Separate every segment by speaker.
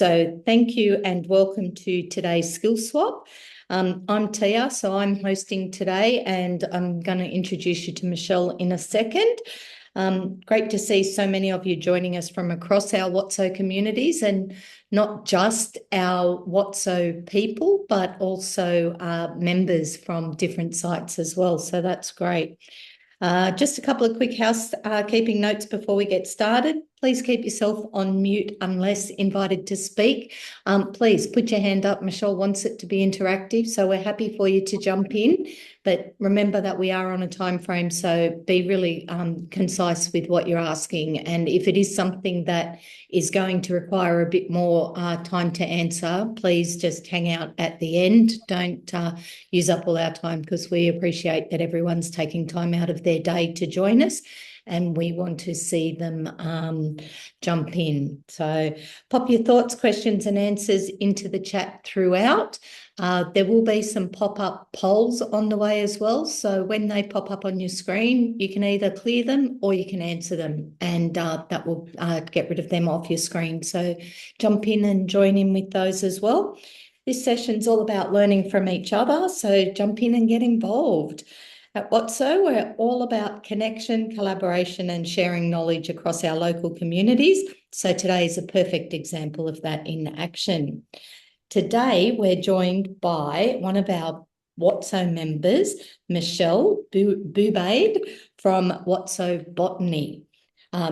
Speaker 1: So thank you and welcome to today's Skill Swap. I'm Tia, so I'm hosting today, and I'm going to introduce you to Michelle in a second. Great to see so many of you joining us from across our WOTSO communities, and not just our WOTSO people, but also members from different sites as well. So that's great. Just a couple of quick housekeeping notes before we get started. Please keep yourself on mute unless invited to speak. Please put your hand up. Michelle wants it to be interactive, so we're happy for you to jump in. But remember that we are on a time frame, so be really concise with what you're asking. And if it is something that is going to require a bit more time to answer, please just hang out at the end. Don't use up all our time, because we appreciate that everyone's taking time out of their day to join us, and we want to see them jump in. So pop your thoughts, questions and answers into the chat throughout. There will be some pop-up polls on the way as well. So when they pop up on your screen, you can either clear them or you can answer them, and that will get rid of them off your screen. So jump in and join in with those as well. This session's all about learning from each other, so jump in and get involved. At WOTSO, we're all about connection, collaboration and sharing knowledge across our local communities. So today is a perfect example of that in action. Today, we're joined by one of our WOTSO members, Michelle Bouabaid from WOTSO Botany.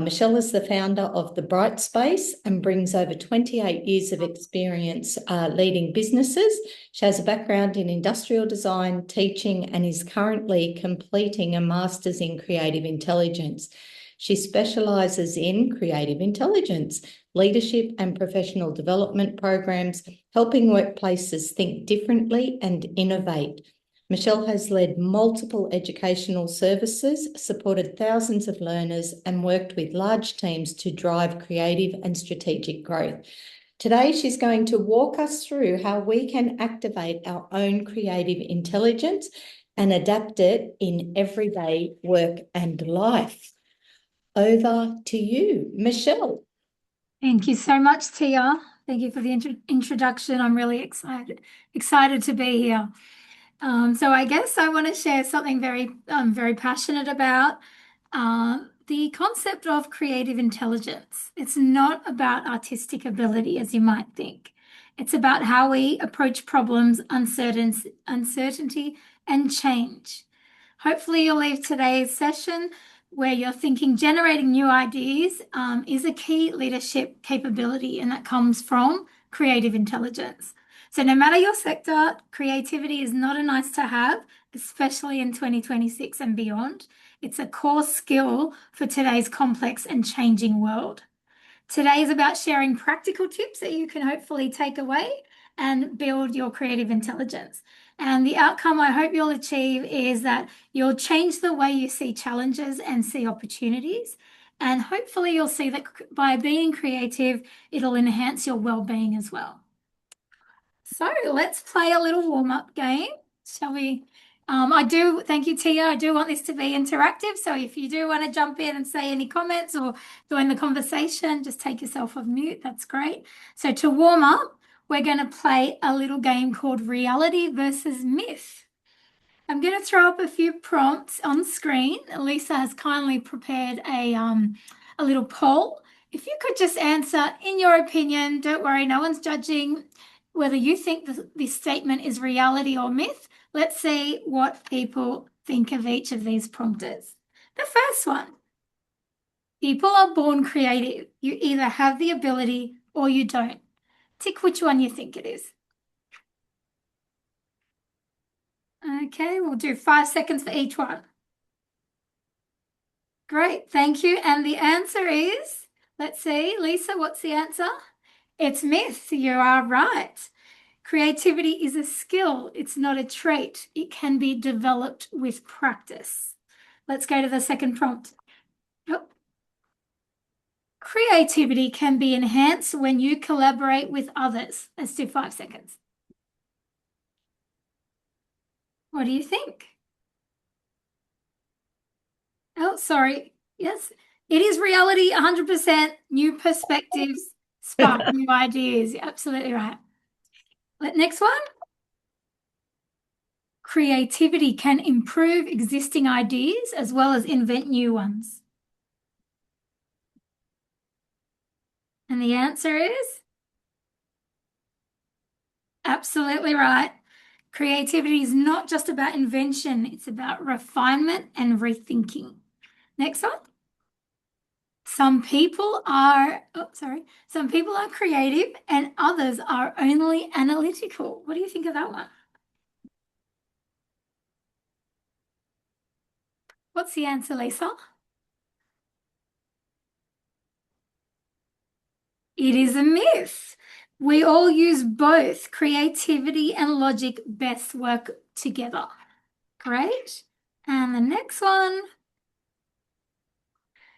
Speaker 1: Michelle is the founder of the Brightspace and brings over 28 years of experience leading businesses. She has a background in industrial design, teaching, and is currently completing a master's in creative intelligence. She specialises in creative intelligence, leadership and professional development programs, helping workplaces think differently and innovate. Michelle has led multiple educational services, supported thousands of learners, and worked with large teams to drive creative and strategic growth. Today, she's going to walk us through how we can activate our own creative intelligence and adapt it in everyday work and life. Over to you, Michelle.
Speaker 2: Thank you so much, Tia. Thank you for the introduction. I'm really excited to be here. So I guess I want to share something very passionate about, the concept of creative intelligence. It's not about artistic ability, as you might think. It's about how we approach problems, uncertainty, and change. Hopefully you'll leave today's session where you're thinking generating new ideas is a key leadership capability, and that comes from creative intelligence. So no matter your sector, creativity is not a nice to have, especially in 2026 and beyond. It's a core skill for today's complex and changing world. Today is about sharing practical tips that you can hopefully take away and build your creative intelligence. And the outcome I hope you'll achieve is that you'll change the way you see challenges and see opportunities. And hopefully you'll see that by being creative, it'll enhance your well-being as well. So let's play a little warm-up game, shall we? Thank you, Tia. I do want this to be interactive. So if you do want to jump in and say any comments or join the conversation, just take yourself off mute. That's great. So to warm up, we're going to play a little game called Reality versus Myth. I'm going to throw up a few prompts on screen. Lisa has kindly prepared a little poll. If you could just answer in your opinion, don't worry, no one's judging, whether you think this statement is reality or myth. Let's see what people think of each of these prompters. The first one, people are born creative. You either have the ability or you don't. Tick which one you think it is. Okay, we'll do 5 seconds for each one. Great, thank you. And the answer is, let's see, Lisa, what's the answer? It's myth. You are right. Creativity is a skill. It's not a trait. It can be developed with practice. Let's go to the second prompt. Oh. Creativity can be enhanced when you collaborate with others. Let's do 5 seconds. What do you think? Oh, sorry. Yes, it is reality, 100%. New perspectives, spark new ideas. You're absolutely right. Next one. Creativity can improve existing ideas as well as invent new ones. And the answer is absolutely right. Creativity is not just about invention, it's about refinement and rethinking. Next one. Some people are creative and others are only analytical. What do you think of that one? What's the answer, Lisa? It is a myth. We all use both. Creativity and logic best work together. Great. And the next one.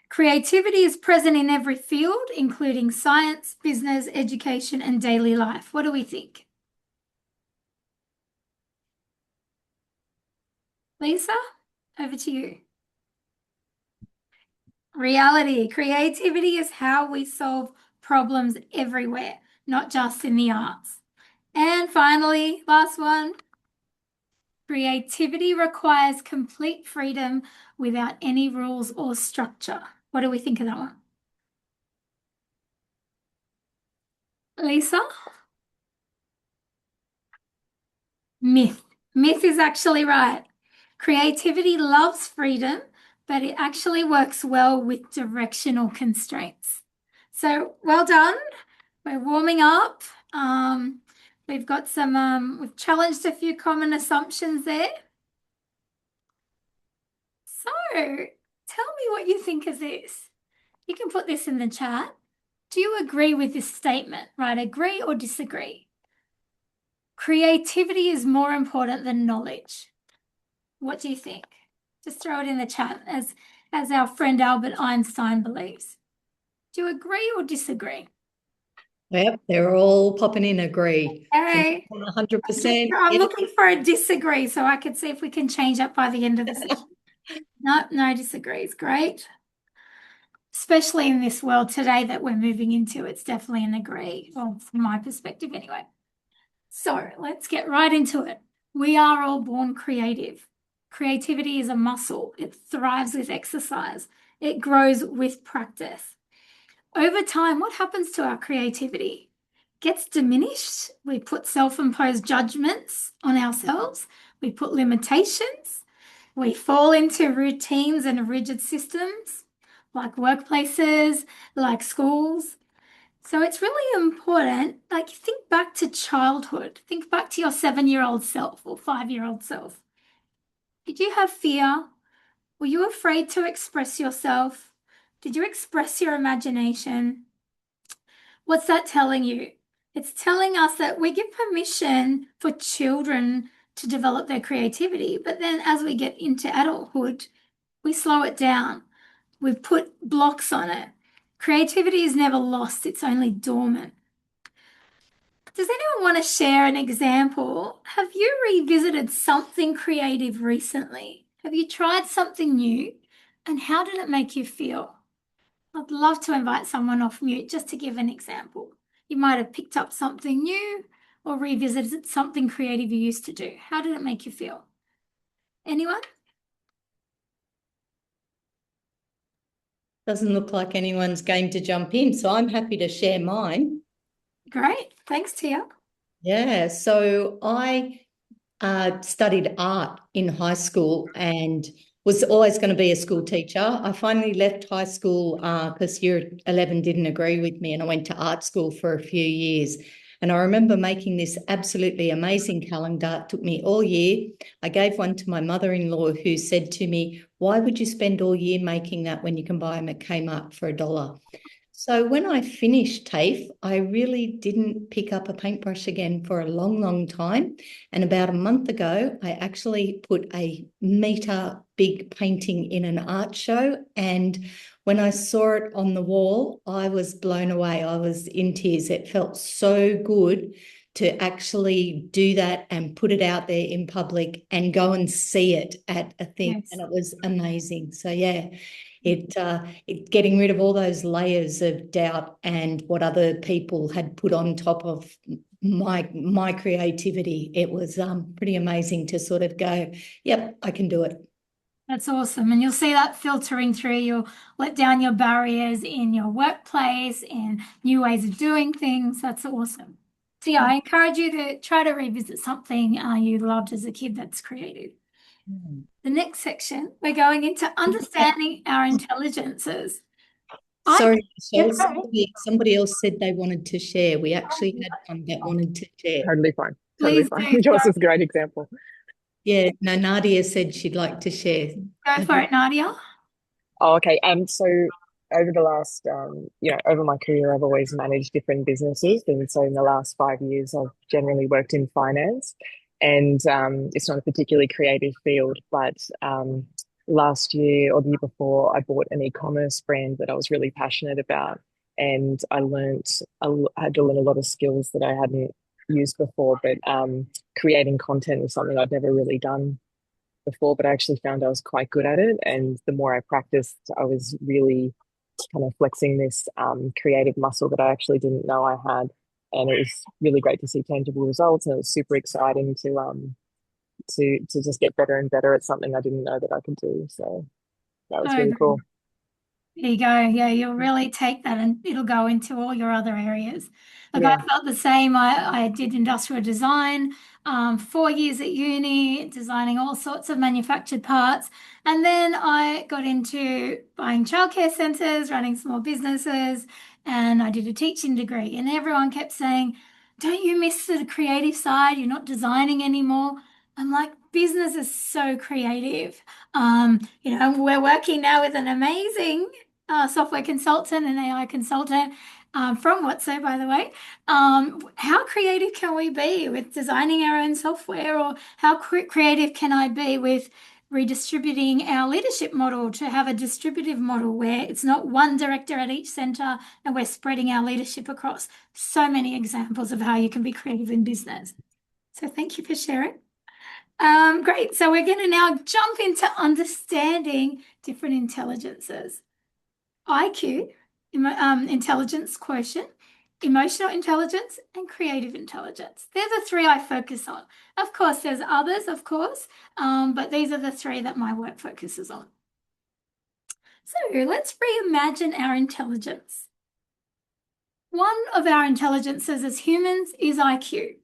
Speaker 2: Creativity is present in every field, including science, business, education, and daily life. What do we think? Lisa, over to you. Reality. Creativity is how we solve problems everywhere, not just in the arts. And finally, last one. Creativity requires complete freedom without any rules or structure. What do we think of that one? Lisa? Myth. Myth is actually right. Creativity loves freedom, but it actually works well with directional constraints. So well done. We're warming up. We've got we've challenged a few common assumptions there. So tell me what you think of this. You can put this in the chat. Do you agree with this statement, right? Agree or disagree? Creativity is more important than knowledge. What do you think? Just throw it in the chat as our friend Albert Einstein believes. Do you agree or disagree?
Speaker 1: Yep, they're all popping in agree.
Speaker 2: Hey,
Speaker 1: 100%.
Speaker 2: I'm looking for a disagree so I can see if we can change that by the end of the session. No disagrees. Great. Especially in this world today that we're moving into, it's definitely an agree, well, from my perspective anyway. So let's get right into it. We are all born creative. Creativity is a muscle. It thrives with exercise. It grows with practice. Over time, what happens to our creativity? Gets diminished. We put self-imposed judgments on ourselves. We put limitations. We fall into routines and rigid systems like workplaces, like schools. So it's really important, like think back to childhood. Think back to your 7-year-old self or 5-year-old self. Did you have fear? Were you afraid to express yourself? Did you express your imagination? What's that telling you? It's telling us that we give permission for children to develop their creativity, but then as we get into adulthood, we slow it down. We put blocks on it. Creativity is never lost, it's only dormant. Does anyone want to share an example? Have you revisited something creative recently? Have you tried something new? And how did it make you feel? I'd love to invite someone off mute just to give an example. You might have picked up something new or revisited something creative you used to do. How did it make you feel? Anyone?
Speaker 1: Doesn't look like anyone's going to jump in, so I'm happy to share mine.
Speaker 2: Great. Thanks, Tia.
Speaker 1: Yeah, so I studied art in high school and was always going to be a school teacher. I finally left high school because year 11 didn't agree with me, and I went to art school for a few years. And I remember making this absolutely amazing calendar. It took me all year. I gave one to my mother-in-law, who said to me, "Why would you spend all year making that when you can buy them at Kmart for $1?" So when I finished TAFE, I really didn't pick up a paintbrush again for a long, long time. And about a month ago, I actually put a metre big painting in an art show. And when I saw it on the wall, I was blown away. I was in tears. It felt so good to actually do that and put it out there in public and go and see it at a thing.
Speaker 2: Yes.
Speaker 1: And it was amazing. So, yeah. it getting rid of all those layers of doubt and what other people had put on top of my creativity. It was pretty amazing to sort of go, yep, I can do it.
Speaker 2: That's awesome. And you'll see that filtering through. You'll let down your barriers in your workplace and new ways of doing things. That's awesome. So yeah, I encourage you to try to revisit something you loved as a kid that's creative. The next section, we're going into understanding our intelligences.
Speaker 1: Sorry, Michelle,
Speaker 2: Sorry.
Speaker 1: somebody else said they wanted to share. We actually had one that wanted to share.
Speaker 3: Totally fine. Totally
Speaker 2: Please
Speaker 3: fine.
Speaker 2: do.
Speaker 3: Yours is a great example.
Speaker 1: Yeah, no, Nadia said she'd like to share.
Speaker 2: Go for it, Nadia.
Speaker 3: Oh, okay. So over the last, over my career, I've always managed different businesses, and so in the last 5 years, I've generally worked in finance, and it's not a particularly creative field, but last year or the year before, I bought an e-commerce brand that I was really passionate about, and I had to learn a lot of skills that I hadn't used before, but creating content was something I'd never really done before, but I actually found I was quite good at it. And the more I practiced, I was really kind of flexing this creative muscle that I actually didn't know I had. And it was really great to see tangible results. And it was super exciting to just get better and better at something I didn't know that I could do. So that was really cool.
Speaker 2: There you go. Yeah, you'll really take that and it'll go into all your other areas. Like
Speaker 3: Yeah.
Speaker 2: I felt the same. I did industrial design, 4 years at uni, designing all sorts of manufactured parts. And then I got into buying childcare centres, running small businesses, and I did a teaching degree. And everyone kept saying, don't you miss the creative side? You're not designing anymore. I'm like, business is so creative. We're working now with an amazing software consultant and AI consultant from WOTSO, by the way. How creative can we be with designing our own software, or how creative can I be with redistributing our leadership model to have a distributive model where it's not one director at each center and we're spreading our leadership across? So many examples of how you can be creative in business. So thank you for sharing. Great. So we're going to now jump into understanding different intelligences. IQ, intelligence quotient, emotional intelligence, and creative intelligence. They're the three I focus on. Of course, there's others, but these are the three that my work focuses on. So let's reimagine our intelligence. One of our intelligences as humans is IQ.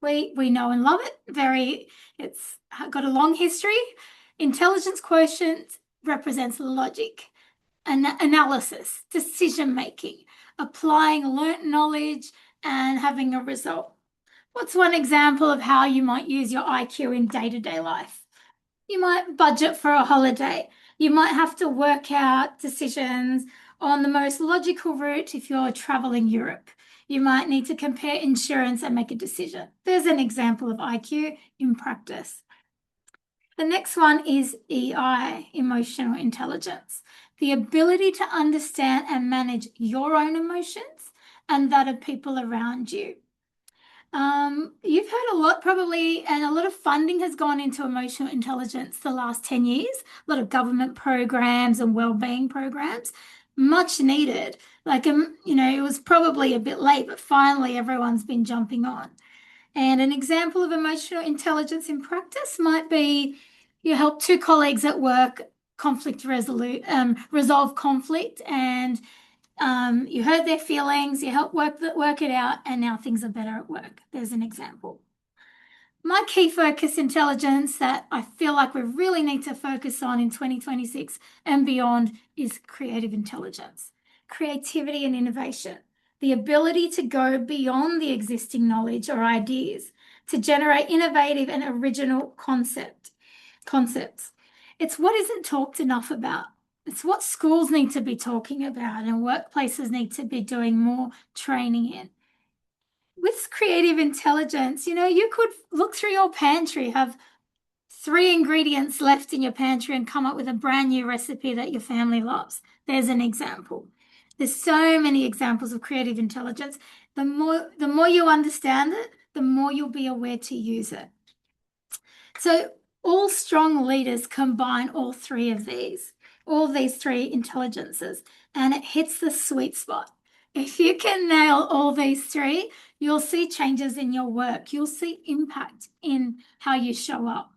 Speaker 2: We know and love it. It's got a long history. Intelligence quotient represents logic, analysis, decision making, applying learnt knowledge, and having a result. What's one example of how you might use your IQ in day-to-day life? You might budget for a holiday. You might have to work out decisions on the most logical route if you're traveling Europe. You might need to compare insurance and make a decision. There's an example of IQ in practice. The next one is EI, emotional intelligence, the ability to understand and manage your own emotions and that of people around you. You've heard a lot probably, and a lot of funding has gone into emotional intelligence the last 10 years, a lot of government programs and wellbeing programs, much needed. It was probably a bit late, but finally everyone's been jumping on. And an example of emotional intelligence in practice might be you help two colleagues at work resolve conflict, and you heard their feelings, you help work it out, and now things are better at work. There's an example. My key focus intelligence that I feel like we really need to focus on in 2026 and beyond is creative intelligence, creativity and innovation, the ability to go beyond the existing knowledge or ideas to generate innovative and original concepts. It's what isn't talked enough about. It's what schools need to be talking about and workplaces need to be doing more training in. With creative intelligence, you could look through your pantry, have 3 ingredients left in your pantry and come up with a brand new recipe that your family loves. There's an example. There's so many examples of creative intelligence. The more you understand it, the more you'll be aware to use it. So all strong leaders combine all 3 of these. all these three intelligences, and it hits the sweet spot. If you can nail all these three, you'll see changes in your work. You'll see impact in how you show up.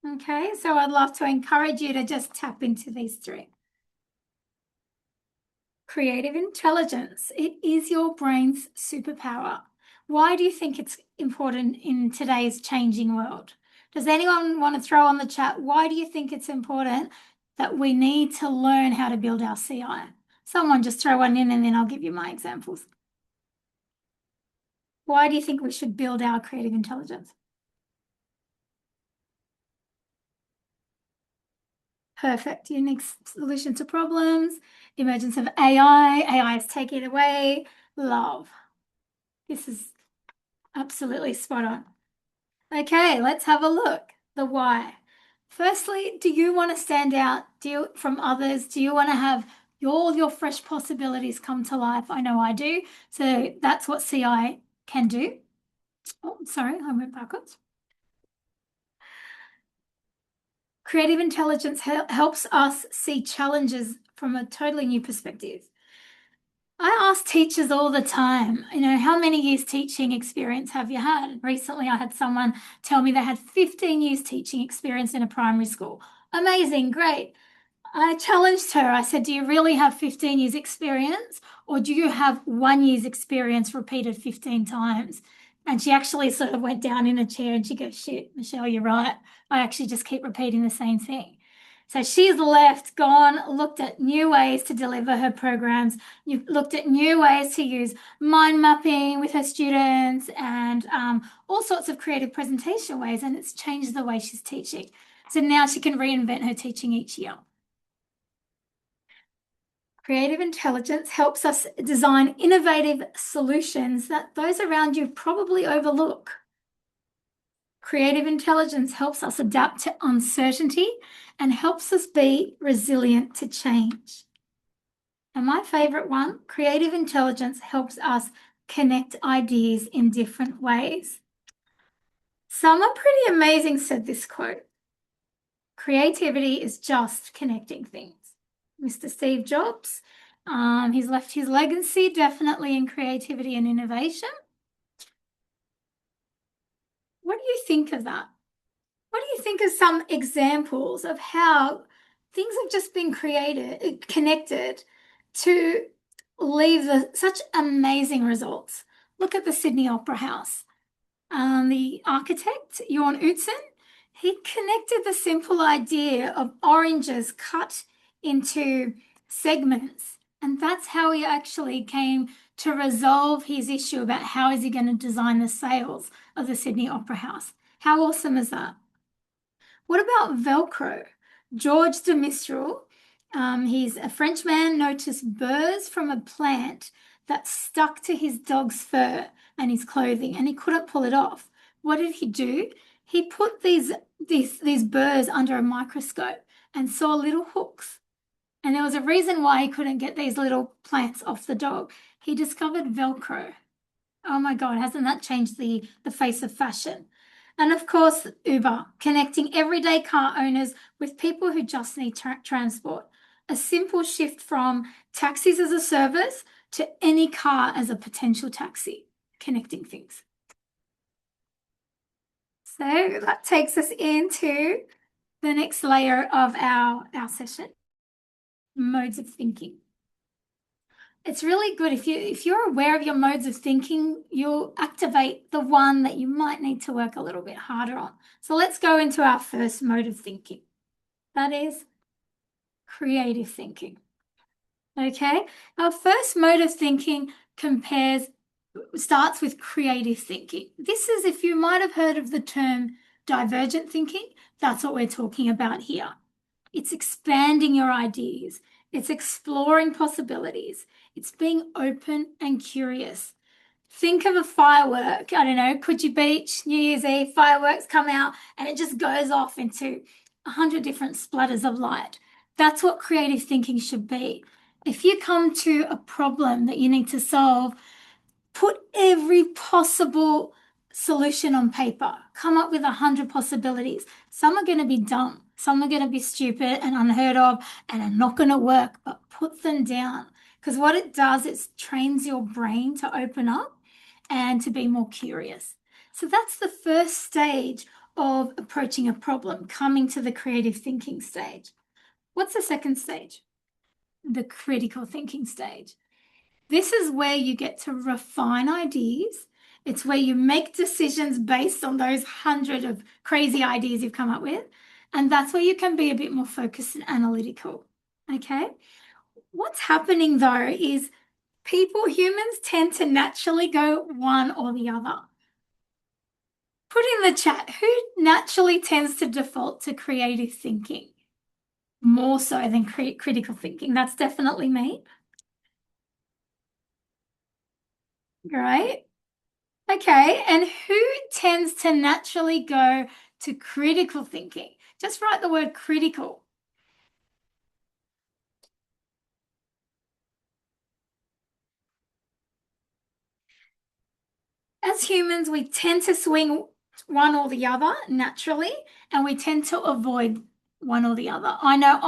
Speaker 2: Okay, so I'd love to encourage you to just tap into these three. Creative intelligence. It is your brain's superpower. Why do you think it's important in today's changing world? Does anyone want to throw on the chat, why do you think it's important that we need to learn how to build our CI? Someone just throw one in and then I'll give you my examples. Why do you think we should build our creative intelligence? Perfect. Unique solution to problems, emergence of AI is taking it away. Love. This is absolutely spot on. Okay, let's have a look. The why. Firstly, do you want to stand out from others? Do you want to have all your fresh possibilities come to life? I know I do. So that's what CI can do. Oh, sorry, I went backwards. Creative intelligence helps us see challenges from a totally new perspective. I ask teachers all the time, how many years teaching experience have you had? Recently, I had someone tell me they had 15 years teaching experience in a primary school. Amazing, great. I challenged her. I said, do you really have 15 years experience, or do you have 1 year's experience repeated 15 times? And she actually sort of went down in a chair and she goes, shit, Michelle, you're right. I actually just keep repeating the same thing. So she's gone, looked at new ways to deliver her programs. You've looked at new ways to use mind mapping with her students and all sorts of creative presentation ways, and it's changed the way she's teaching. So now she can reinvent her teaching each year. Creative intelligence helps us design innovative solutions that those around you probably overlook. Creative intelligence helps us adapt to uncertainty and helps us be resilient to change. And my favorite one, creative intelligence helps us connect ideas in different ways. Someone pretty amazing said this quote: creativity is just connecting things. Mr. Steve Jobs, he's left his legacy definitely in creativity and innovation. What do you think of that? What do you think of some examples of how things have just been connected to leave such amazing results? Look at the Sydney Opera House. The architect, Jorn Utzon, he connected the simple idea of oranges cut into segments. And that's how he actually came to resolve his issue about how is he going to design the sails of the Sydney Opera House. How awesome is that? What about Velcro? George de Mistral, he's a Frenchman, noticed burrs from a plant that stuck to his dog's fur and his clothing, and he couldn't pull it off. What did he do? He put these burrs under a microscope and saw little hooks. And there was a reason why he couldn't get these little plants off the dog. He discovered Velcro. Oh my God, hasn't that changed the face of fashion? And of course, Uber, connecting everyday car owners with people who just need transport. A simple shift from taxis as a service to any car as a potential taxi, connecting things. So that takes us into the next layer of our session, modes of thinking. It's really good if you're aware of your modes of thinking, you'll activate the one that you might need to work a little bit harder on. So let's go into our first mode of thinking. That is creative thinking. Okay, our first mode of thinking starts with creative thinking. This is, if you might have heard of the term divergent thinking, that's what we're talking about here. It's expanding your ideas. It's exploring possibilities. It's being open and curious. Think of a firework. I don't know, Coogee Beach, New Year's Eve, fireworks come out and it just goes off into 100 different splatters of light. That's what creative thinking should be. If you come to a problem that you need to solve, put every possible solution on paper, come up with 100 possibilities. Some are going to be dumb, some are going to be stupid and unheard of and are not going to work, but put them down, because what it does is trains your brain to open up and to be more curious. So that's the first stage of approaching a problem, coming to the creative thinking stage. What's the second stage? The critical thinking stage. This is where you get to refine ideas. It's where you make decisions based on those 100 of crazy ideas you've come up with. And that's where you can be a bit more focused and analytical. Okay? What's happening though is humans tend to naturally go one or the other. Put in the chat, who naturally tends to default to creative thinking more so than critical thinking? That's definitely me. Right? Okay, and who tends to naturally go to critical thinking? Just write the word critical. As humans, we tend to swing one or the other naturally, and we tend to avoid one or the other. I know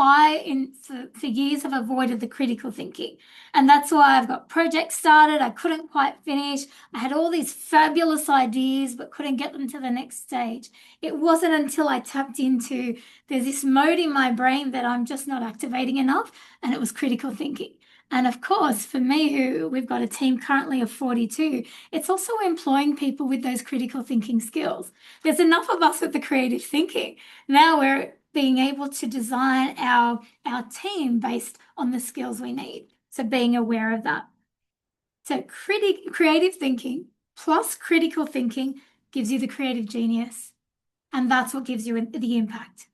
Speaker 2: for years have avoided the critical thinking, and that's why I've got projects started I couldn't quite finish. I had all these fabulous ideas but couldn't get them to the next stage. It wasn't until I tapped into there's this mode in my brain that I'm just not activating enough, and it was critical thinking. And of course, for me, we've got a team currently of 42, it's also employing people with those critical thinking skills. There's enough of us with the creative thinking. Now we're being able to design our team based on the skills we need. So being aware of that. So creative thinking plus critical thinking gives you the creative genius. And that's what gives you the impact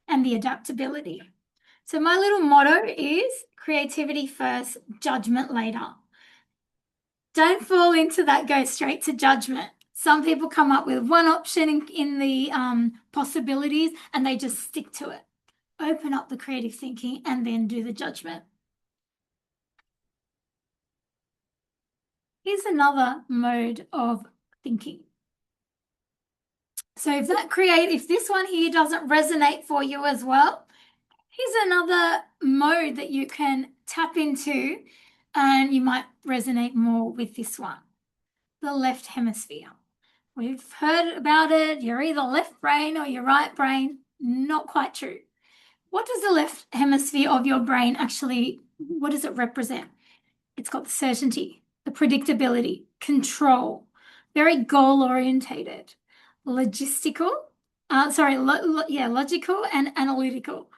Speaker 2: and the adaptability. So my little motto is creativity first, judgment later. Don't fall into that, go straight to judgment. Some people come up with one option in the possibilities and they just stick to it. Open up the creative thinking and then do the judgment. Here's another mode of thinking. So if this one here doesn't resonate for you as well, here's another mode that you can tap into and you might resonate more with this one, the left hemisphere. We've heard about it. You're either left brain or your right brain. Not quite true. What does the left hemisphere of your brain what does it represent? It's got the certainty, the predictability, control, very goal-orientated, logical and analytical,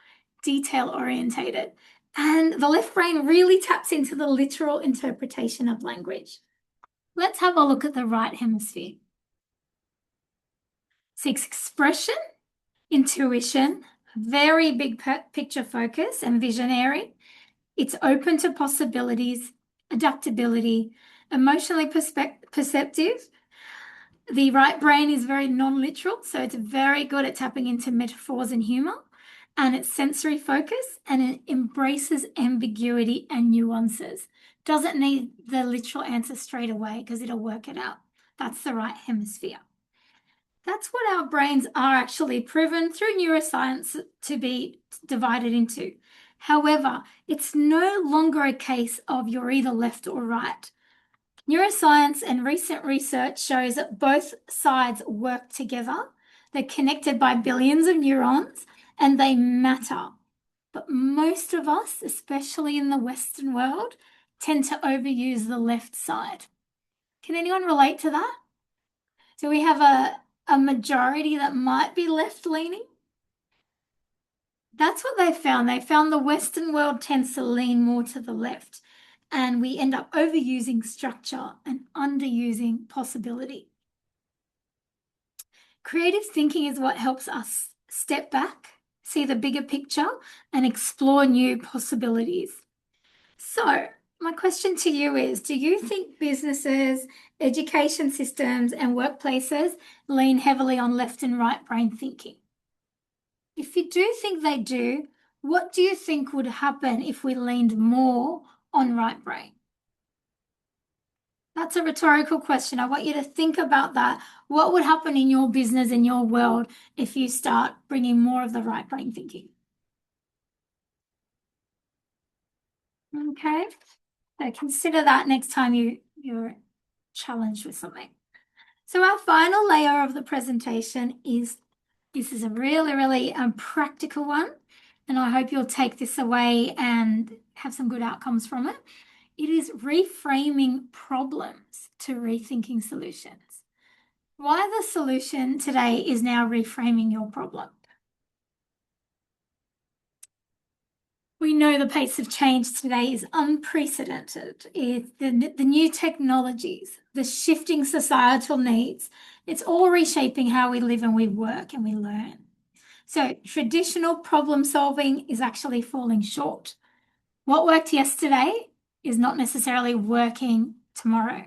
Speaker 2: detail-orientated. And the left brain really taps into the literal interpretation of language. Let's have a look at the right hemisphere. Seeks expression, intuition, very big picture focus and visionary. It's open to possibilities, adaptability, emotionally perceptive. The right brain is very non-literal, so it's very good at tapping into metaphors and humor, and it's sensory focus, and it embraces ambiguity and nuances. Doesn't need the literal answer straight away because it'll work it out. That's the right hemisphere. That's what our brains are actually proven through neuroscience to be divided into. However, it's no longer a case of you're either left or right. Neuroscience and recent research shows that both sides work together. They're connected by billions of neurons and they matter. But most of us, especially in the Western world, tend to overuse the left side. Can anyone relate to that? Do we have a majority that might be left-leaning? That's what they found. They found the Western world tends to lean more to the left, and we end up overusing structure and underusing possibility. Creative thinking is what helps us step back, see the bigger picture, and explore new possibilities. So, my question to you is, do you think businesses, education systems, and workplaces lean heavily on left and right brain thinking? If you do think they do, what do you think would happen if we leaned more on right brain? That's a rhetorical question. I want you to think about that. What would happen in your business, in your world, if you start bringing more of the right brain thinking? Okay, so consider that next time you're challenged with something. So our final layer of the presentation is, this is a really, really practical one, and I hope you'll take this away and have some good outcomes from it. It is reframing problems to rethinking solutions. Why the solution today is now reframing your problem. We know the pace of change today is unprecedented. It's the new technologies, the shifting societal needs. It's all reshaping how we live and we work and we learn. So traditional problem solving is actually falling short. What worked yesterday is not necessarily working tomorrow.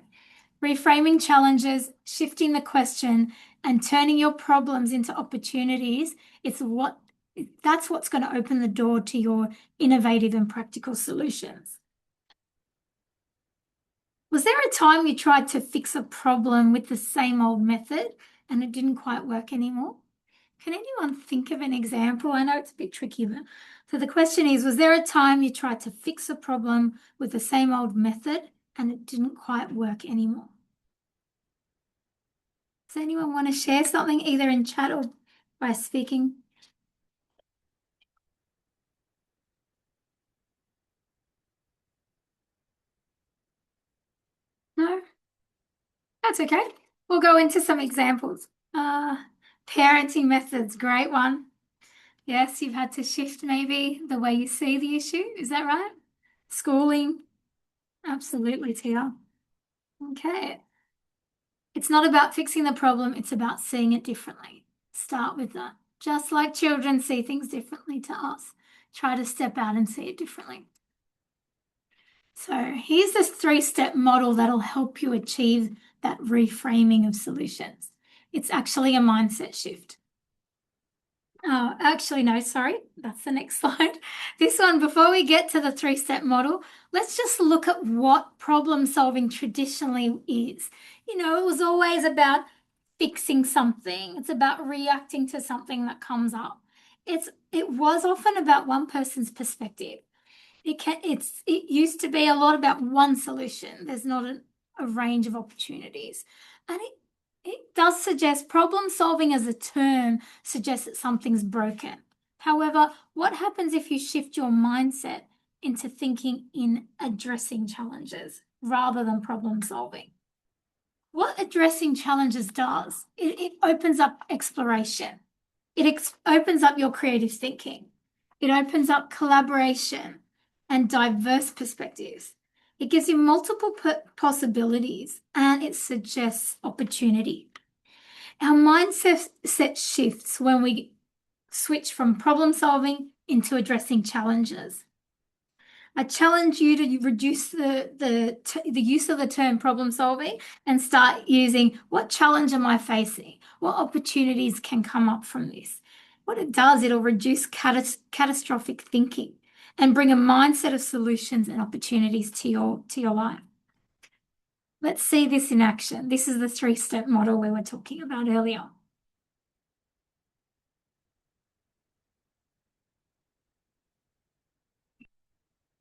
Speaker 2: Reframing challenges, shifting the question, and turning your problems into opportunities, that's what's going to open the door to your innovative and practical solutions. Was there a time you tried to fix a problem with the same old method and it didn't quite work anymore? Can anyone think of an example? I know it's a bit tricky, but so the question is, was there a time you tried to fix a problem with the same old method and it didn't quite work anymore? Does anyone want to share something either in chat or by speaking? No? That's okay. We'll go into some examples. Parenting methods, great one. Yes, you've had to shift maybe the way you see the issue. Is that right? Schooling. Absolutely, Tia. Okay. It's not about fixing the problem, it's about seeing it differently. Start with that. Just like children see things differently to us, try to step out and see it differently. So here's this 3-step model that'll help you achieve that reframing of solutions. It's actually a mindset shift. Oh, actually, no, sorry, that's the next slide. This one, before we get to the 3-step model, let's just look at what problem solving traditionally is. You know, it was always about fixing something. It's about reacting to something that comes up. It was often about one person's perspective. It used to be a lot about one solution. There's not a range of opportunities. And it does suggest problem solving as a term suggests that something's broken. However, what happens if you shift your mindset into thinking in addressing challenges rather than problem solving? What addressing challenges does, it opens up exploration. It opens up your creative thinking. It opens up collaboration and diverse perspectives. It gives you multiple possibilities and it suggests opportunity. Our mindset shifts when we switch from problem solving into addressing challenges. I challenge you to reduce the use of the term problem solving and start using, what challenge am I facing? What opportunities can come up from this? What it does, it'll reduce catastrophic thinking and bring a mindset of solutions and opportunities to your life. Let's see this in action. This is the 3-step model we were talking about earlier.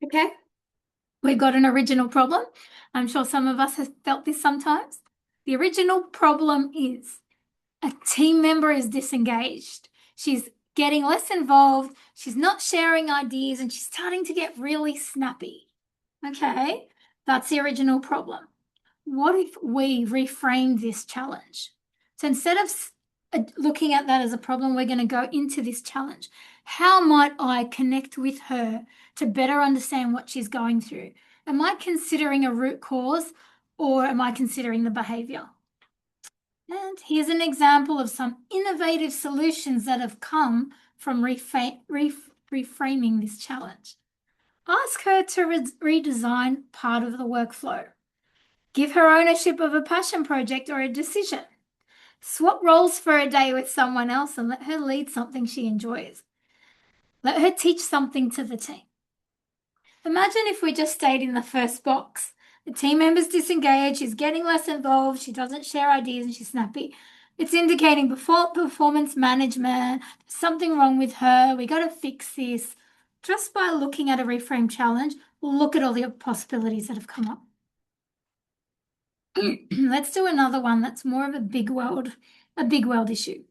Speaker 2: Okay, we've got an original problem. I'm sure some of us have felt this sometimes. The original problem is a team member is disengaged. She's getting less involved. She's not sharing ideas and she's starting to get really snappy. Okay, that's the original problem. What if we reframe this challenge? So instead of looking at that as a problem, we're going to go into this challenge. How might I connect with her to better understand what she's going through? Am I considering a root cause or am I considering the behavior? And here's an example of some innovative solutions that have come from reframing this challenge. Ask her to redesign part of the workflow. Give her ownership of a passion project or a decision. Swap roles for a day with someone else and let her lead something she enjoys. Let her teach something to the team. Imagine if we just stayed in the first box. The team member's disengaged, she's getting less involved, she doesn't share ideas, and she's snappy. It's indicating before performance management, something wrong with her, we got to fix this. Just by looking at a reframe challenge, look at all the possibilities that have come up. Let's do another one that's more of a big world issue.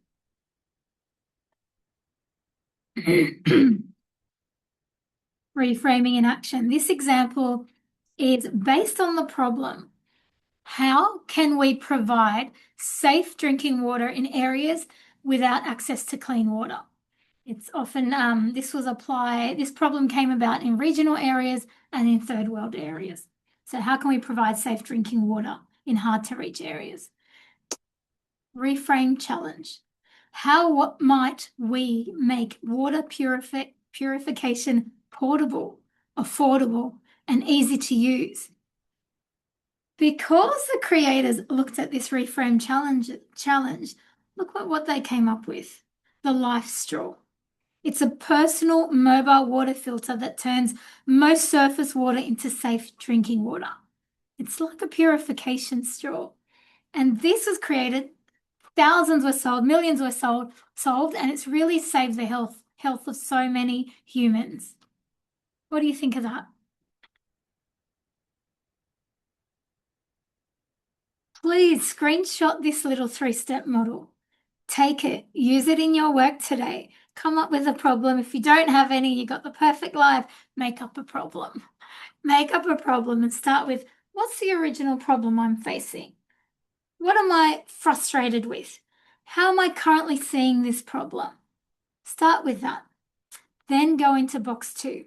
Speaker 2: Reframing in action. This example is based on the problem. How can we provide safe drinking water in areas without access to clean water? It's often, this problem came about in regional areas and in third world areas. So how can we provide safe drinking water in hard to reach areas? Reframe challenge. How might we make water purification portable, affordable, and easy to use? Because the creators looked at this reframe challenge, look what they came up with. The Life Straw. It's a personal mobile water filter that turns most surface water into safe drinking water. It's like a purification straw. And this was created, thousands were sold, millions were sold, and it's really saved the health of so many humans. What do you think of that? Please screenshot this little 3-step model. Take it, use it in your work today. Come up with a problem. If you don't have any, you got the perfect life, make up a problem. Make up a problem and start with, what's the original problem I'm facing? What am I frustrated with? How am I currently seeing this problem? Start with that. Then go into box 2.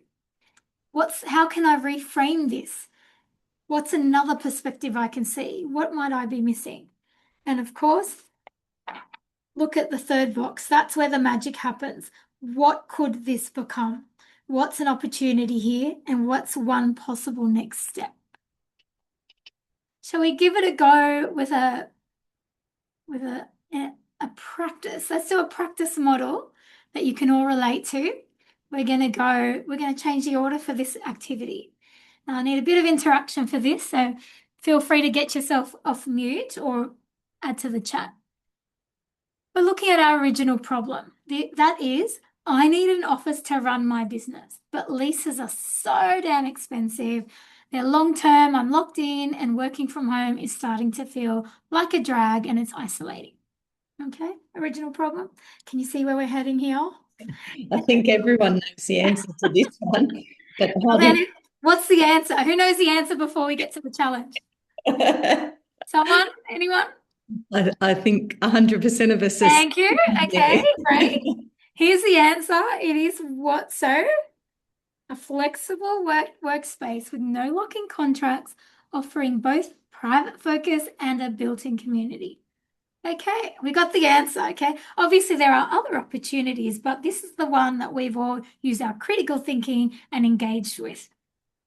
Speaker 2: How can I reframe this? What's another perspective I can see? What might I be missing? And of course, look at the third box. That's where the magic happens. What could this become? What's an opportunity here? And what's one possible next step? Shall we give it a go with a practice? Let's do a practice model that you can all relate to. We're going to change the order for this activity. Now, I need a bit of interaction for this, so feel free to get yourself off mute or add to the chat. We're looking at our original problem. That is, I need an office to run my business, but leases are so damn expensive. They're long-term, I'm locked in, and working from home is starting to feel like a drag and it's isolating. Okay, original problem. Can you see where we're heading here?
Speaker 1: I think everyone knows the answer to this one. But
Speaker 2: Well, then, what's the answer? Who knows the answer before we get to the challenge? Someone? Anyone?
Speaker 1: I think 100% of us are.
Speaker 2: Thank you. Okay, great. Here's the answer. It is WOTSO, a flexible workspace with no lock-in contracts, offering both private focus and a built-in community. Okay, we got the answer, okay? Obviously, there are other opportunities, but this is the one that we've all used our critical thinking and engaged with.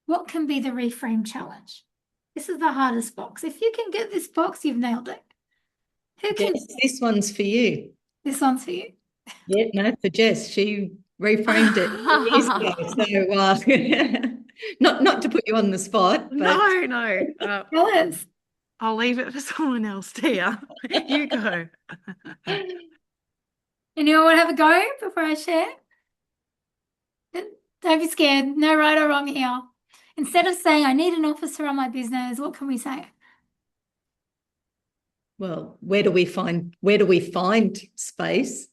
Speaker 2: What can be the reframe challenge? This is the hardest box. If you can get this box, you've nailed it.
Speaker 1: Jess, this one's for you.
Speaker 2: This one's for you.
Speaker 1: Yeah, no, for Jess. She reframed it years ago. So, not to put you on the spot. But...
Speaker 4: No.
Speaker 2: Tell us.
Speaker 4: I'll leave it for someone else, Tia. You go.
Speaker 2: Anyone want to have a go before I share? Don't be scared. No right or wrong here. Instead of saying, I need an office to run my business, what can we say?
Speaker 1: Well, where do we find space?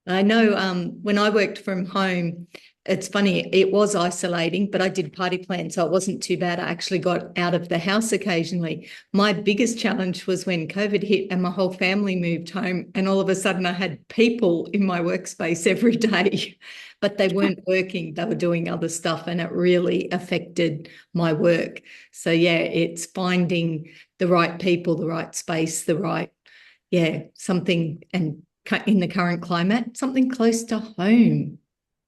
Speaker 1: I know when I worked from home, it's funny, it was isolating, but I did party plan, so it wasn't too bad. I actually got out of the house occasionally. My biggest challenge was when COVID hit and my whole family moved home, and all of a sudden I had people in my workspace every day, but they weren't working. They were doing other stuff, and it really affected my work. So, yeah, it's finding the right people, the right space, something, and in the current climate, something close to home.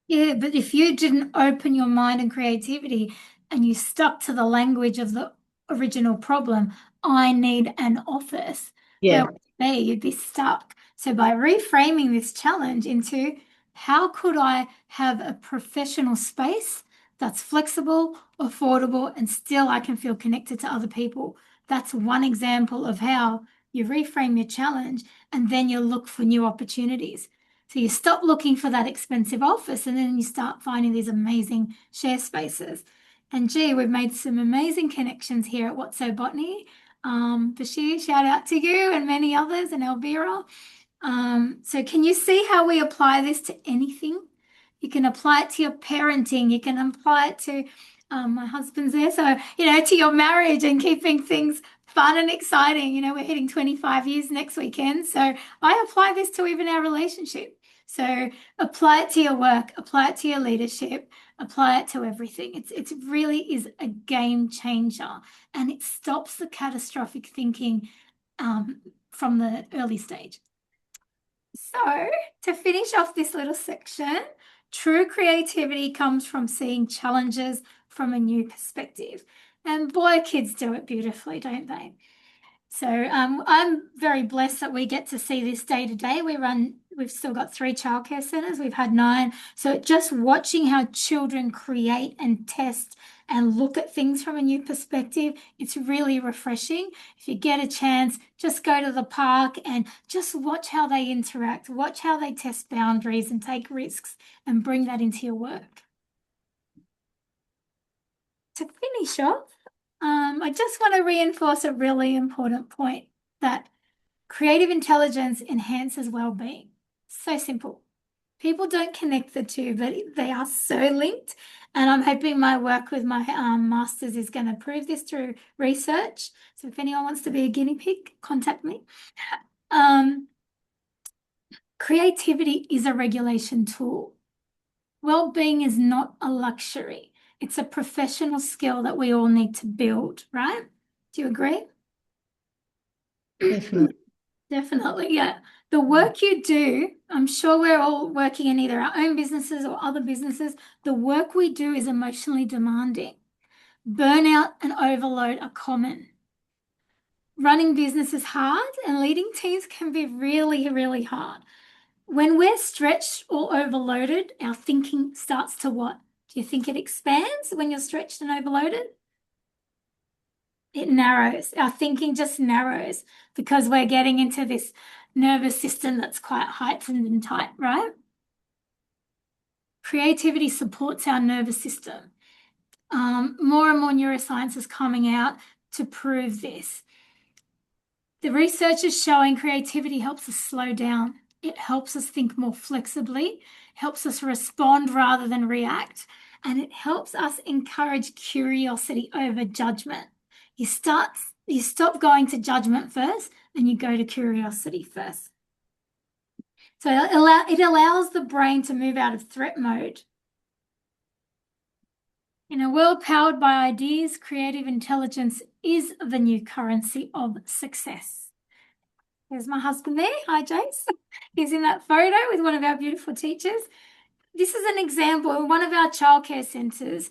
Speaker 2: Yeah, but if you didn't open your mind and creativity and you stuck to the language of the original problem, I need an office, where would you be? You'd be stuck. So by reframing this challenge into how could I have a professional space that's flexible, affordable, and still I can feel connected to other people. That's one example of how you reframe your challenge and then you look for new opportunities. So you stop looking for that expensive office and then you start finding these amazing share spaces. And gee, we've made some amazing connections here at WOTSO Botany. Bashir, shout out to you and many others, and Elvira. So can you see how we apply this to anything? You can apply it to your parenting. You can apply it to, my husband's there, so, to your marriage and keeping things fun and exciting. We're hitting 25 years next weekend. So I apply this to even our relationship. So apply it to your work, apply it to your leadership, apply it to everything. It really is a game changer, and it stops the catastrophic thinking from the early stage. So to finish off this little section, true creativity comes from seeing challenges from a new perspective. And boy, kids do it beautifully, don't they? So I'm very blessed that we get to see this day to day. We've still got 3 childcare centres. We've had 9. So just watching how children create and test and look at things from a new perspective, it's really refreshing. If you get a chance, just go to the park and just watch how they interact, watch how they test boundaries and take risks and bring that into your work. To finish off, I just want to reinforce a really important point, that creative intelligence enhances well-being. So simple. People don't connect the two, but they are so linked. And I'm hoping my work with my master's is going to prove this through research. So if anyone wants to be a guinea pig, contact me. Creativity is a regulation tool. Well-being is not a luxury. It's a professional skill that we all need to build, right? Do you agree?
Speaker 1: Definitely.
Speaker 2: Definitely, yeah. The work you do, I'm sure we're all working in either our own businesses or other businesses. The work we do is emotionally demanding. Burnout and overload are common. Running business is hard, and leading teams can be really, really hard. When we're stretched or overloaded, our thinking starts to what? Do you think it expands when you're stretched and overloaded? It narrows. Our thinking just narrows because we're getting into this nervous system that's quite heightened and tight, right? Creativity supports our nervous system. More and more neuroscience is coming out to prove this. The research is showing creativity helps us slow down. It helps us think more flexibly, helps us respond rather than react, and it helps us encourage curiosity over judgment. You stop going to judgment first, and you go to curiosity first. So it allows the brain to move out of threat mode. In a world powered by ideas, creative intelligence is the new currency of success. There's my husband there. Hi, Jace. He's in that photo with one of our beautiful teachers. This is an example in one of our childcare centres.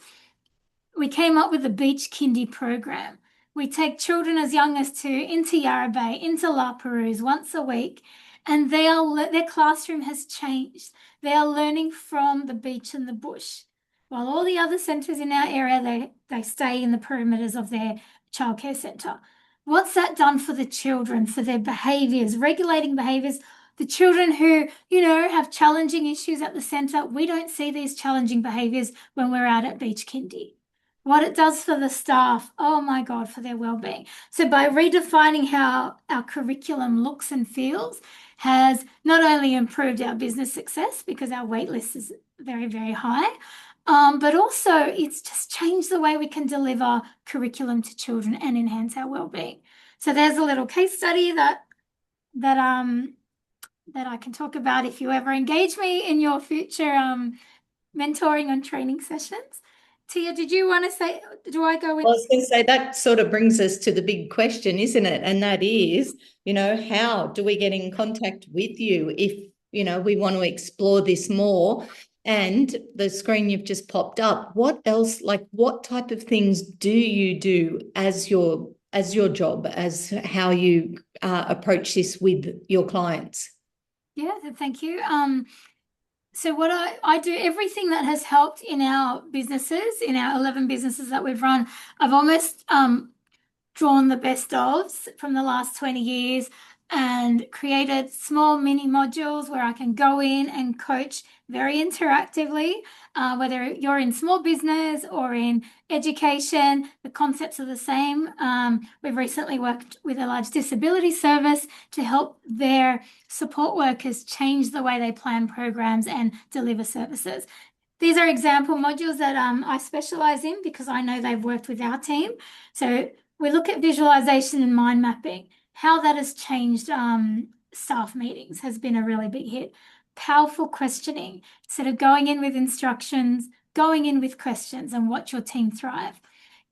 Speaker 2: We came up with a beach kindy program. We take children as young as 2 into Yarra Bay, into La Perouse once a week, and their classroom has changed. They are learning from the beach and the bush. While all the other centres in our area, they stay in the perimeters of their childcare centre. What's that done for the children, for their behaviours, regulating behaviours? The children who, have challenging issues at the centre, we don't see these challenging behaviours when we're out at Beach Kindy. What it does for the staff, oh my God, for their well-being. So by redefining how our curriculum looks and feels has not only improved our business success because our wait list is very, very high, but also it's just changed the way we can deliver curriculum to children and enhance our well-being. So there's a little case study that I can talk about if you ever engage me in your future mentoring and training sessions. Tia, did you want to say, do I go with?
Speaker 1: Well, I was going to say that sort of brings us to the big question, isn't it? And that is, how do we get in contact with you if, we want to explore this more? And the screen you've just popped up, what else, what type of things do you do as your job, as how you approach this with your clients?
Speaker 2: Yeah, thank you. So what I do, everything that has helped in our businesses, in our 11 businesses that we've run, I've almost drawn the best ofs from the last 20 years and created small mini modules where I can go in and coach very interactively, whether you're in small business or in education, the concepts are the same. We've recently worked with a large disability service to help their support workers change the way they plan programs and deliver services. These are example modules that I specialize in because I know they've worked with our team. So we look at visualization and mind mapping. How that has changed staff meetings has been a really big hit. Powerful questioning. Instead of going in with instructions, going in with questions and watch your team thrive.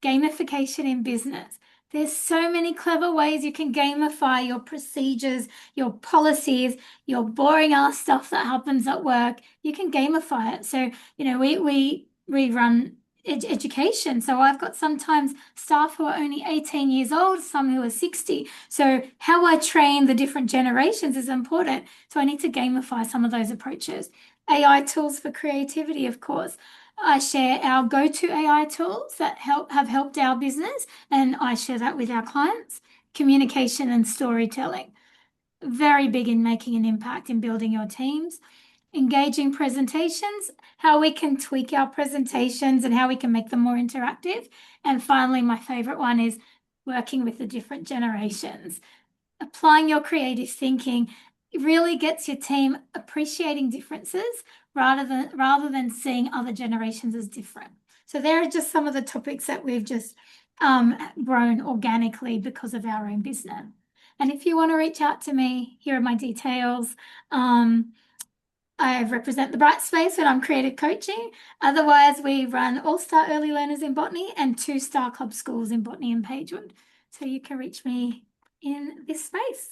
Speaker 2: Gamification in business. There's so many clever ways you can gamify your procedures, your policies, your boring ass stuff that happens at work. You can gamify it. So, we run education. So I've got sometimes staff who are only 18 years old, some who are 60. So how I train the different generations is important. So I need to gamify some of those approaches. AI tools for creativity, of course. I share our go-to AI tools that have helped our business, and I share that with our clients. Communication and storytelling. Very big in making an impact in building your teams. Engaging presentations, how we can tweak our presentations and how we can make them more interactive. And finally, my favorite one is working with the different generations. Applying your creative thinking really gets your team appreciating differences rather than seeing other generations as different. So there are just some of the topics that we've just grown organically because of our own business. And if you want to reach out to me, here are my details. I represent the Brightspace when I'm creative coaching. Otherwise, we run All-Star Early Learners in Botany and 2 Star Club schools in Botany and Pagewood. So you can reach me in this space.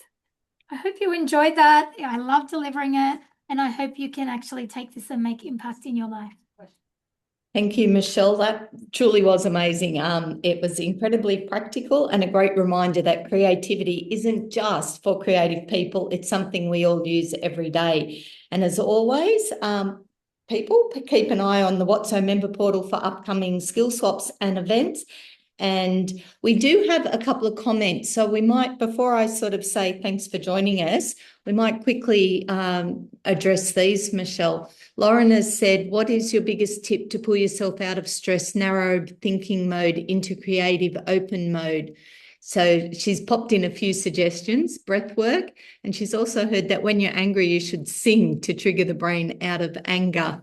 Speaker 2: I hope you enjoyed that. I love delivering it, and I hope you can actually take this and make impact in your life.
Speaker 1: Thank you, Michelle. That truly was amazing. It was incredibly practical and a great reminder that creativity isn't just for creative people. It's something we all use every day. And as always, people keep an eye on the WOTSO member portal for upcoming skill swaps and events. And we do have a couple of comments. So we might, before I sort of say thanks for joining us, we might quickly address these, Michelle. Lauren has said, what is your biggest tip to pull yourself out of stress, narrow thinking mode into creative open mode? So she's popped in a few suggestions, breath work, and she's also heard that when you're angry, you should sing to trigger the brain out of anger.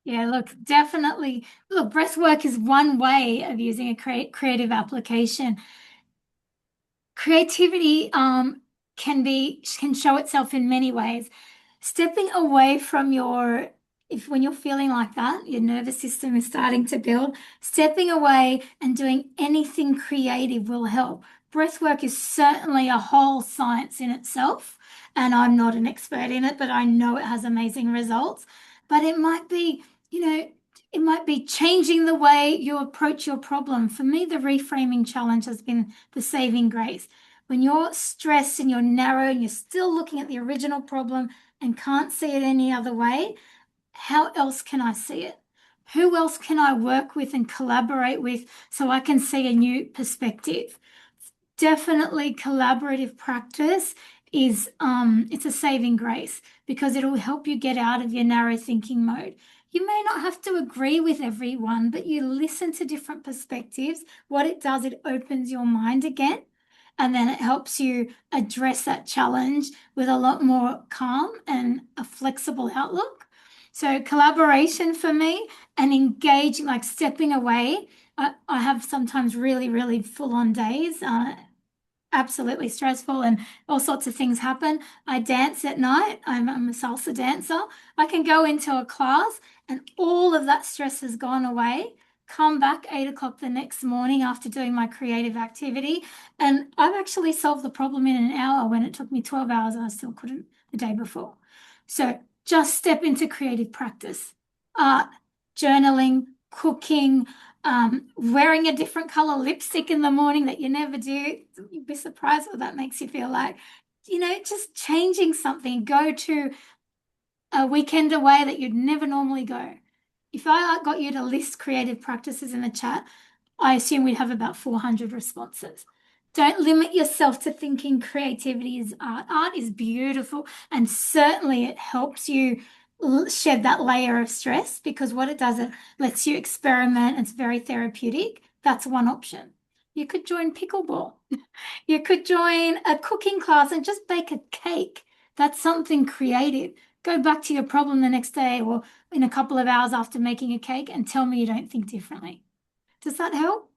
Speaker 2: Yeah, look, definitely. Look, breath work is one way of using a creative application. Creativity can show itself in many ways. Stepping away from when you're feeling like that, your nervous system is starting to build, stepping away and doing anything creative will help. Breath work is certainly a whole science in itself, and I'm not an expert in it, but I know it has amazing results. But it might be, it might be changing the way you approach your problem. For me, the reframing challenge has been the saving grace. When you're stressed and you're narrow and you're still looking at the original problem and can't see it any other way, how else can I see it? Who else can I work with and collaborate with so I can see a new perspective? Definitely collaborative practice is it's a saving grace because it'll help you get out of your narrow thinking mode. You may not have to agree with everyone, but you listen to different perspectives. What it does, it opens your mind again, and then it helps you address that challenge with a lot more calm and a flexible outlook. So collaboration for me and engaging, like stepping away. I have sometimes really, really full-on days, absolutely stressful, and all sorts of things happen. I dance at night. I'm a salsa dancer. I can go into a class and all of that stress has gone away, come back 8 o'clock the next morning after doing my creative activity, and I've actually solved the problem in an hour when it took me 12 hours. I still couldn't the day before. So just step into creative practice. Art, journaling, cooking, wearing a different color lipstick in the morning that you never do. You'd be surprised what that makes you feel like. Just changing something. Go to a weekend away that you'd never normally go. If I got you to list creative practices in the chat, I assume we'd have about 400 responses. Don't limit yourself to thinking creativity is art. Art is beautiful, and certainly it helps you shed that layer of stress, because what it does, it lets you experiment. It's very therapeutic. That's one option. You could join pickleball. You could join a cooking class and just bake a cake. That's something creative. Go back to your problem the next day or in a couple of hours after making a cake and tell me you don't think differently. Does that help?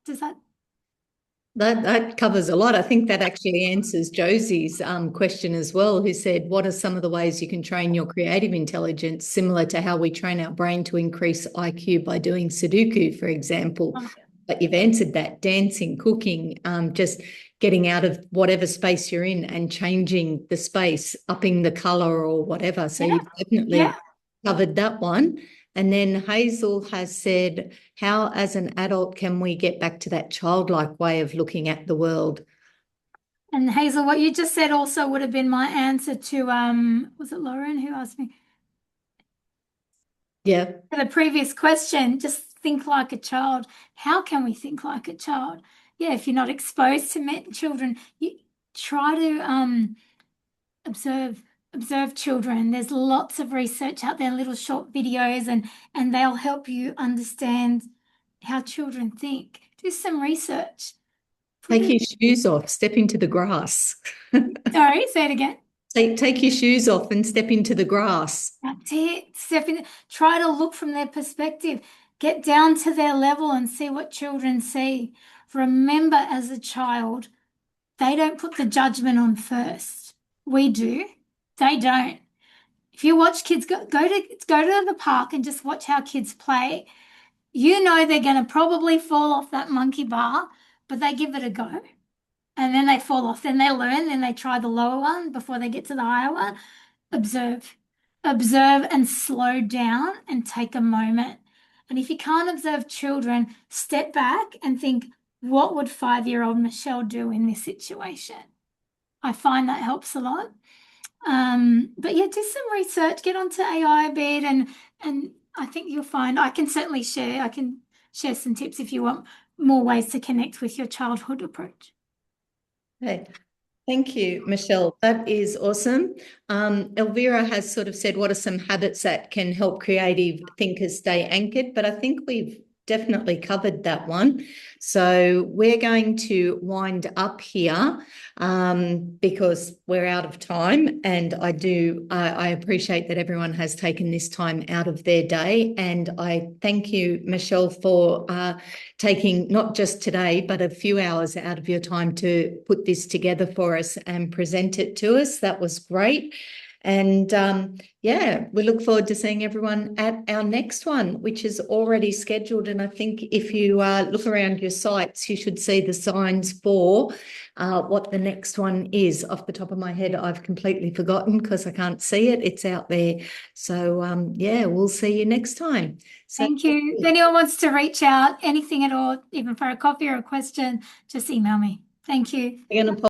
Speaker 1: That covers a lot. I think that actually answers Josie's question as well, who said, what are some of the ways you can train your creative intelligence, similar to how we train our brain to increase IQ by doing Sudoku, for example? But you've answered that: dancing, cooking, just getting out of whatever space you're in and changing the space, upping the colour or whatever. So you've definitely covered that one. And then Hazel has said, how as an adult can we get back to that childlike way of looking at the world?
Speaker 2: And Hazel, what you just said also would have been my answer to, was it Lauren who asked me?
Speaker 1: Yeah.
Speaker 2: The previous question, just think like a child. How can we think like a child? Yeah, if you're not exposed to children, you try to observe children. There's lots of research out there, little short videos, and they'll help you understand how children think. Do some research.
Speaker 1: Take your shoes off, step into the grass.
Speaker 2: Sorry, say it again.
Speaker 1: Take your shoes off and step into the grass.
Speaker 2: That's it. Try to look from their perspective. Get down to their level and see what children see. Remember, as a child, they don't put the judgment on first. We do. They don't. If you watch kids go to the park and just watch how kids play, you know they're going to probably fall off that monkey bar, but they give it a go. And then they fall off, then they learn, then they try the lower one before they get to the higher one. Observe and slow down and take a moment. And if you can't observe children, step back and think, what would 5-year-old Michelle do in this situation? I find that helps a lot. But yeah, do some research, get onto AI a bit, and I think you'll find I can share some tips if you want more ways to connect with your childhood approach.
Speaker 1: Okay. Thank you, Michelle. That is awesome. Elvira has sort of said, what are some habits that can help creative thinkers stay anchored? But I think we've definitely covered that one. So we're going to wind up here because we're out of time, and I appreciate that everyone has taken this time out of their day, and I thank you, Michelle, for taking not just today but a few hours out of your time to put this together for us and present it to us. That was great. And yeah, we look forward to seeing everyone at our next one, which is already scheduled. And I think if you look around your sites, you should see the signs for what the next one is. Off the top of my head, I've completely forgotten because I can't see it. It's out there. So yeah, we'll see you next time. So,
Speaker 2: thank you. If anyone wants to reach out, anything at all, even for a coffee or a question, just email me. Thank you.
Speaker 1: We're going to